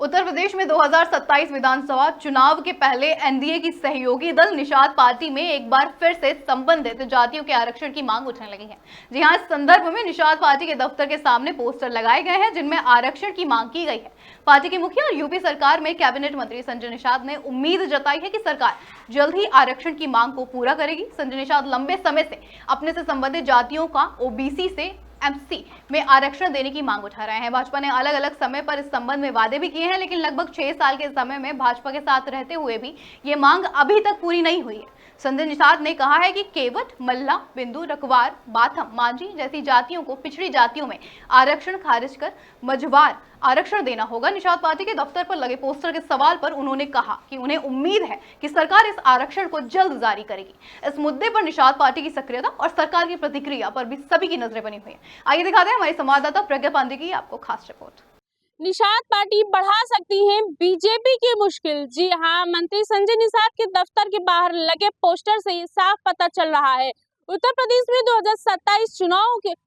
उत्तर प्रदेश में 2027 विधानसभा चुनाव के पहले एनडीए की सहयोगी दल निषाद पार्टी में एक बार फिर से संबंधित जातियों के आरक्षण की मांग उठने लगी है। जी हां, इस संदर्भ में निषाद पार्टी के दफ्तर के सामने पोस्टर लगाए गए हैं जिनमें आरक्षण की मांग की गई है। पार्टी के मुखिया और यूपी सरकार में कैबिनेट मंत्री संजय निषाद ने उम्मीद जताई है कि सरकार जल्द ही आरक्षण की मांग को पूरा करेगी। संजय निषाद लंबे समय से अपने से संबंधित जातियों का ओबीसी से एमसी में आरक्षण देने की मांग उठा रहे हैं। भाजपा ने अलग अलग समय पर इस संबंध में वादे भी किए हैं, लेकिन लगभग 6 साल के समय में भाजपा के साथ रहते हुए भी ये मांग अभी तक पूरी नहीं हुई है। संजय निषाद ने कहा है कि केवट, मल्ला, बिंदु, रकवार, बाथम, मांझी जैसी जातियों को पिछड़ी जातियों में आरक्षण खारिज कर मझवार आरक्षण देना होगा। निषाद पार्टी के दफ्तर पर लगे पोस्टर के सवाल पर उन्होंने कहा कि उन्हें उम्मीद है कि सरकार इस आरक्षण को जल्द जारी करेगी। इस मुद्दे पर निषाद पार्टी की सक्रियता और सरकार की प्रतिक्रिया पर भी सभी की नजरें बनी हुई है। आइए दिखाते हैं हमारे संवाददाता प्रज्ञा पांडे की आपको खास रिपोर्ट। निषाद पार्टी बढ़ा सकती है बीजेपी की मुश्किल। जी हां, मंत्री संजय निषाद के दफ्तर के बाहर लगे पोस्टर से साफ पता चल रहा है। उत्तर प्रदेश में 2027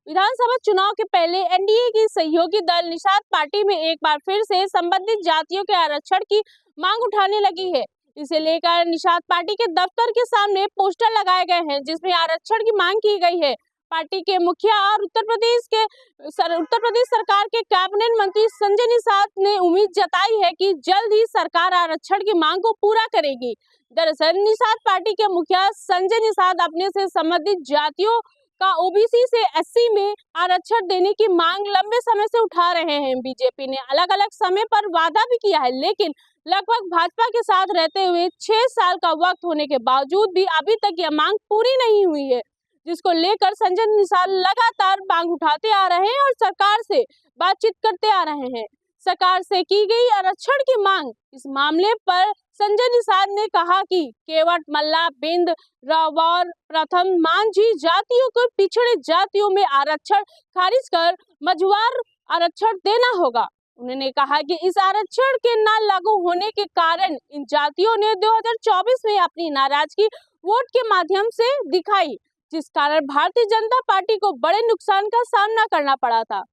विधानसभा चुनाव के पहले एनडीए की सहयोगी दल निषाद पार्टी में एक बार फिर से संबंधित जातियों के आरक्षण की मांग उठाने लगी है। इसे लेकर निषाद पार्टी के दफ्तर के सामने पोस्टर लगाए गए हैं जिसमें आरक्षण की मांग की गई है। पार्टी के मुखिया और उत्तर प्रदेश सरकार के कैबिनेट मंत्री संजय निषाद ने उम्मीद जताई है कि जल्द ही सरकार आरक्षण की मांग को पूरा करेगी। दरअसल निषाद पार्टी के मुखिया संजय निषाद अपने से संबंधित जातियों का ओबीसी से एससी में आरक्षण देने की मांग लंबे समय से उठा रहे हैं। बीजेपी ने अलग अलग समय पर वादा भी किया है, लेकिन लगभग भाजपा के साथ रहते हुए 6 साल का वक्त होने के बावजूद भी अभी तक यह मांग पूरी नहीं हुई है, जिसको लेकर संजय निषाद लगातार मांग उठाते आ रहे हैं और सरकार से बातचीत करते आ रहे हैं। सरकार से की गई आरक्षण की मांग, इस मामले पर संजय निषाद ने कहा कि केवट, मल्ला, बिंद, रावौर, प्रथम, मांझी जातियों को पिछड़े जातियों में आरक्षण खारिज कर मझवार आरक्षण देना होगा। उन्होंने कहा कि इस आरक्षण के न लागू होने के कारण इन जातियों ने 2024 में अपनी नाराजगी वोट के माध्यम से दिखाई, जिस कारण भारतीय जनता पार्टी को बड़े नुकसान का सामना करना पड़ा था।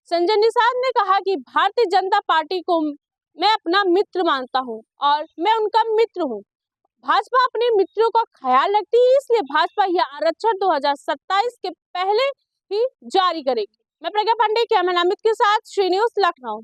संजय निषाद ने कहा कि भारतीय जनता पार्टी को मैं अपना मित्र मानता हूं और मैं उनका मित्र हूं। भाजपा अपने मित्रों का ख्याल रखती है, इसलिए भाजपा यह आरक्षण 2027 के पहले ही जारी करेगी। मैं प्रज्ञा पांडे, कैमरा अमित के साथ, श्री न्यूज़, लखनऊ।